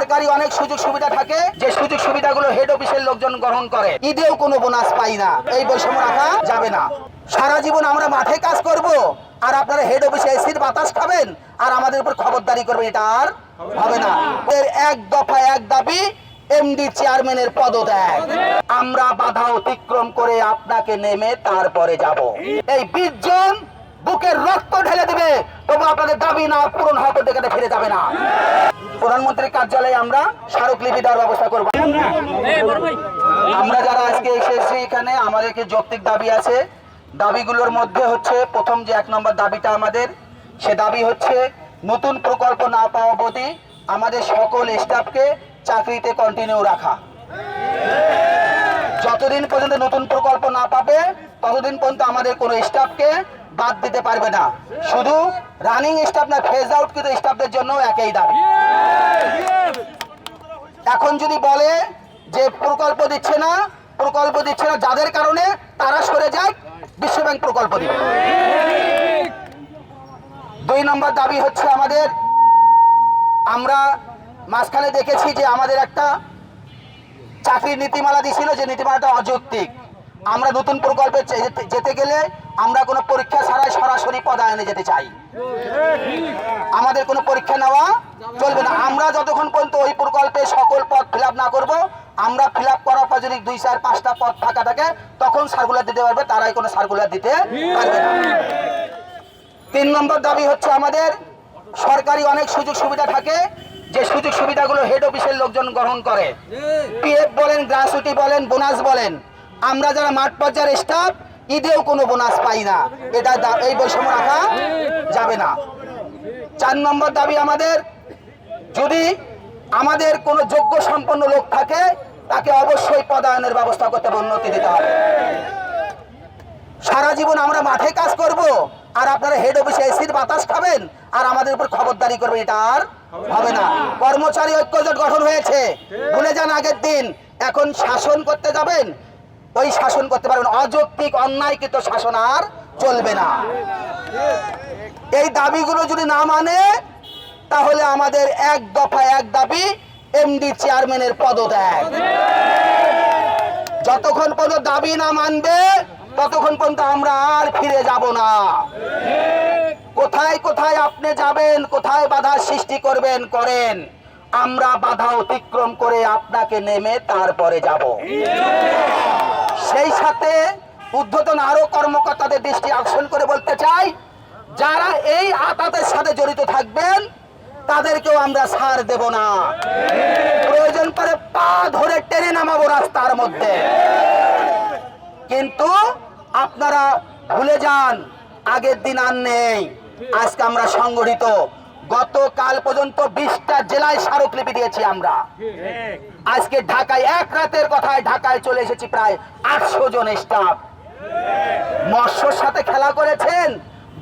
সরকারি অনেক সুযোগ সুবিধা থাকে, যে সুযোগ সুবিধাগুলো হেড অফিসের লোকজন গ্রহণ করে। ঈদেও কোনো বোনাস পাই না, এই বৈষম্য রাখা যাবে না। সারা জীবন আমরা মাঠে কাজ করব, আর আপনারা হেড অফিসে এসির বাতাস খাবেন আর আমাদের উপর খবরদারি করবেন, এটা আর হবে না। এর এক দফা এক দাবি, এমডি চেয়ারম্যানের পদত্যাগ। আমরা বাধা অতিক্রম করে আপনাকে নেমে তারপরে যাব। এই 20 জন বুকের রক্ত ঢেলে দিবে, তবু আপনাদের দাবি না পূরণ হওয়া পর্যন্ত ফিরে যাবে না। প্রধানমন্ত্রীর কার্যালয়ে আমরা স্মারকলিপি দেওয়ার ব্যবস্থা করব। আমরা যারা আজকে এসেছি এখানে, আমাদেরকে যৌক্তিক দাবি আছে। দাবিগুলোর মধ্যে হচ্ছে, প্রথম যে 1 নম্বর দাবিটা আমাদের, সে দাবি হচ্ছে নতুন প্রকল্প না পাওয়া অবধি আমাদের সকল স্টাফকে চাকরিতে কন্টিনিউ রাখা। যতদিন পর্যন্ত নতুন প্রকল্প না পাবে ততদিন পর্যন্ত আমাদের কোনো স্টাফকে বাদ দিতে পারবে না। শুধু রানিং স্টাফ না, ফেজ আউট কিন্তু স্টাফদের জন্য একই দাবি। এখন যদি বলে যে প্রকল্প দিচ্ছে না, যাদের কারণে তারা সরে যায়, বিশ্বব্যাংক প্রকল্প দিবে। 2 নম্বর দাবি হচ্ছে আমাদের, আমরা মাঝখানে দেখেছি যে আমাদের একটা চাকরির নীতিমালা দিছিল, যে নীতিমালাটা অযৌক্তিক। আমরা নতুন প্রকল্পে যেতে গেলে আমরা কোনো পরীক্ষা ছাড়াই সরাসরি পদায়নে যেতে চাই। আমাদের কোনো পরীক্ষা নেওয়া চলবে না। আমরা যতক্ষণ পর্যন্ত ওই প্রকল্পে সকল পদ ফিল আপ না করবো, আমরা ফিল আপ করার পর যদি 2, 4, 5টা পদ ফাঁকা থাকে তখন সার্কুলার দিতে পারবে, তারাই কোনো সার্কুলার দিতে পারবে না। 3 নম্বর দাবি হচ্ছে আমাদের, সরকারি অনেক সুযোগ সুবিধা থাকে, যে সুযোগ সুবিধাগুলো হেড অফিসের লোকজন গ্রহণ করে। পিএফ বলেন, গ্রাচুইটি বলেন, বোনাস বলেন। আমরা যারা মাঠ পর্যায়ের স্টাফ, ঈদেও কোনো বোনাস পাই না, এটা এই বৈষম্য রাখা যাবে না। 4 নম্বর দাবি আমাদের, যদি আমাদের কোনো যোগ্য সম্পন্ন লোক থাকে তাকে অবশ্যই পদায়নের ব্যবস্থা করতে হবে, উন্নতি দিতে হবে। সারা জীবন আমরা মাঠে কাজ করব, আর আপনারা হেড অফিসে এসির বাতাস খাবেন আর আমাদের উপর খবরদারি করবেন, এটা আর হবে না। কর্মচারী ঐক্যজোট গঠন হয়েছে, ভুলে যান আগের দিন। এখন শাসন করতে যাবেন, ওই শাসন করতে পারবেন, অযৌক্তিক অন্যায়কৃত শাসন আর চলবে না। এই দাবিগুলো যদি না মানে, তাহলে আমাদের এক দফা এক দাবি, এমডি চেয়ারম্যানের পদত্যাগ। যতক্ষণ পর্যন্ত দাবি না মানবে ততক্ষণ পর্যন্ত আমরা আর ফিরে যাব না। কোথায় কোথায় আপনি যাবেন, কোথায় বাধা সৃষ্টি করবেন করেন, আমরা বাধা অতিক্রম করে আপনাকে নেমে তারপরে যাব। সেই সাথে ঊর্ধ্বতন আরো কর্মকর্তাদের দৃষ্টি আকর্ষণ করে বলতে চাই, যারা এই আতাতের সাথে জড়িত থাকবেন তাদেরকেও আমরা ছাড় দেব না। প্রয়োজন করে পা ধরে টেনে নামাবো রাস্তার মধ্যে। কিন্তু আপনারা ভুলে যান, আগের দিন আর নেই। আজকে আমরা সংগঠিত, গতকাল পর্যন্ত 20টা জেলায় স্মারকলিপি দিয়েছি আমরা। আজকে ঢাকায় এক রাতের কথায় ঢাকায় চলে এসেছি প্রায় 800 জন স্টাফ। মৎস্যর সাথে খেলা করেছেন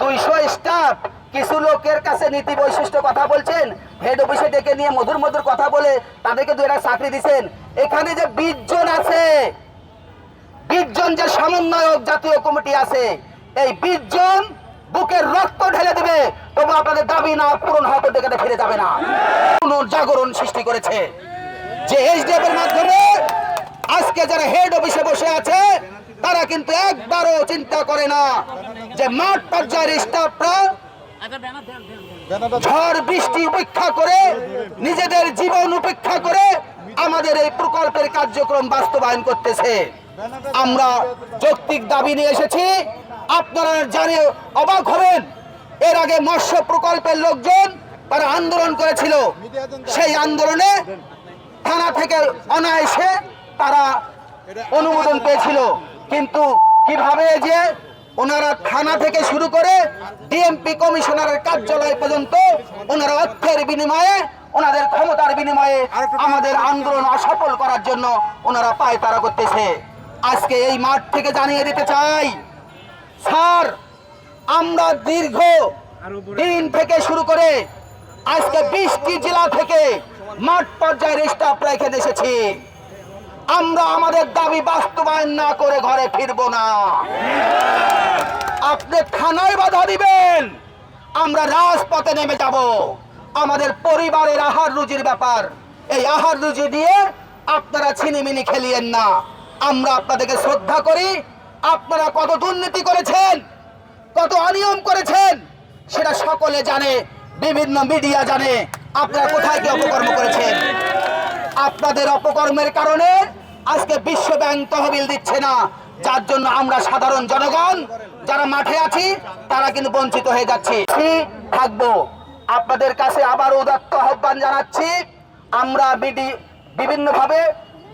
200 স্টাফ। কিছু লোকের কাছে নীতি বৈশিষ্ট্য কথা বলছেন, হেড অফিসে ডেকে নিয়ে মধুর মধুর কথা বলে তাদেরকে 2টা চাকরি দিচ্ছেন। এখানে যে 20 জন আছে, 20 জন যে সমন্বয়ক জাতীয় কমিটি আছে, এই 20 জন বুকের রক্ত ঢেলে দিবে, তবু আপনাদের দাবি না পূরণ হওয়া পর্যন্ত ফিরে যাবে না। জাগরণ সৃষ্টি করেছে, যে এইচডিএফ এর মাধ্যমে আজকে যারা হেড অফিসে বসে আছে তারা কিন্তু একবারও চিন্তা করে না যে মাঠ পর্যায়ের স্টাফরা ঝড় বৃষ্টি উপেক্ষা করে, নিজেদের জীবন উপেক্ষা করে আমাদের এই প্রকল্পের কার্যক্রম বাস্তবায়ন করতেছে। আমরা যৌক্তিক দাবি নিয়ে এসেছি। আপনারা জানে অবাক হবেন, এর আগে মৎস্য প্রকল্পের লোকজন তারা আন্দোলন করেছিল। সেই আন্দোলনে থানা থেকে অনায়াসে তারা অনুমোদন পেয়েছিল, কিন্তু কিভাবে যে ওনারা থানা থেকে শুরু করে ডিএমপি কমিশনারের কার্যালয় পর্যন্ত ওনারা অর্থের বিনিময়ে, ওনাদের ক্ষমতার বিনিময়ে আমাদের আন্দোলন অসফল করার জন্য ওনারা পায়তারা করতেছে। আজকে এই মাঠ থেকে জানিয়ে দিতে চাই, স্যার, আমরা দীর্ঘ দিন থেকে শুরু করে আজকে 20টি জেলা থেকে মাঠ পর্যায়ের স্টাফরা এখানে এসেছি। আমরা আমাদের দাবি বাস্তবায়ন না করে ঘরে ফিরবো না। আপনি থানায় বাধা দিবেন, আমরা রাজপথে নেমে যাব। আমাদের পরিবারের আহার রুজির ব্যাপার, এই আহার রুজি দিয়ে আপনারা ছিনিমিনি খেলিয়েন না। আমরা আপনাদেরকে শ্রদ্ধা করি। আপনারা কত দুর্নীতি করেছেন, কত অনিয়ম করেছেন, সেটা সকলে জানে, বিভিন্ন মিডিয়া জানে আপনারা কোথায় কি অপকর্ম করেছেন। আপনাদের অপকর্মের কারণে আজকে বিশ্ব ব্যাংক তহবিল দিচ্ছে না, যার জন্য আমরা সাধারণ জনগণ যারা মাঠে আছি তারা কিন্তু বঞ্চিত হয়ে যাচ্ছি। থাকবো আপনাদের কাছে আবার উদাত্ত আহ্বান জানাচ্ছি। আমরা বিভিন্নভাবে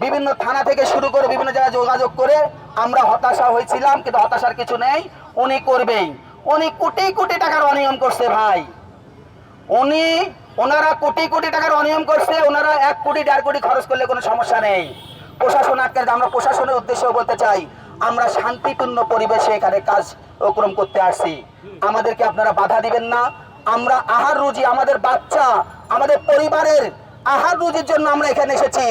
বিভিন্ন থানা থেকে শুরু করে বিভিন্ন জায়গায় যোগাযোগ করে আমরা হতাশা হয়েছিলাম, কিন্তু হতাশার কিছু নেই। উনি করবেই। উনি কোটি কোটি টাকার অনিয়ম করছে ভাই। ওনারা কোটি কোটি টাকার অনিয়ম করছে। ওনারা 1 কোটি 1.5 কোটি খরচ করলে কোনো সমস্যা নেই। প্রশাসন আটকে, আমরা প্রশাসনের উদ্দেশ্যে বলতে চাই, আমরা শান্তিপূর্ণ পরিবেশে এখানে কার্যক্রম করতে আসছি। আমাদেরকে আপনারা বাধা দিবেন না। আমরা আহার রুজি, আমাদের বাচ্চা, আমাদের পরিবারের আহার রুজির জন্য আমরা এখানে এসেছি।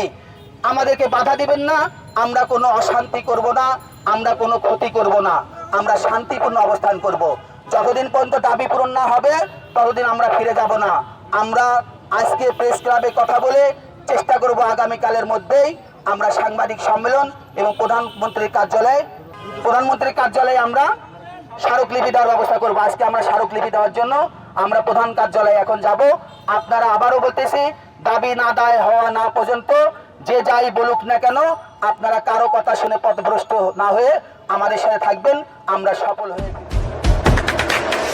আমাদেরকে বাধা দিবেন না। আমরা কোনো অশান্তি করব না, আমরা কোনো ক্ষতি করব না। আমরা শান্তিপূর্ণ অবস্থান করব। যতদিন পর্যন্ত দাবি পূরণ না হবে ততদিন আমরা ফিরে যাব না। আমরা আজকে প্রেস ক্লাবে কথা বলে চেষ্টা করব আগামীকালের মধ্যেই আমরা সাংবাদিক সম্মেলন এবং প্রধানমন্ত্রীর কার্যালয়ে আমরা স্মারকলিপি দেওয়ার ব্যবস্থা করব। আজকে আমরা স্মারকলিপি দেওয়ার জন্য আমরা প্রধান কার্যালয়ে এখন যাব। আপনারা আবারও বলতেছি, দাবি না দায় হওয়া না পর্যন্ত যে যাই বলুক না কেন, আপনারা কারো কথা শুনে পথভ্রষ্ট না হয়ে আমাদের সাথে থাকবেন। আমরা সফল হয়ে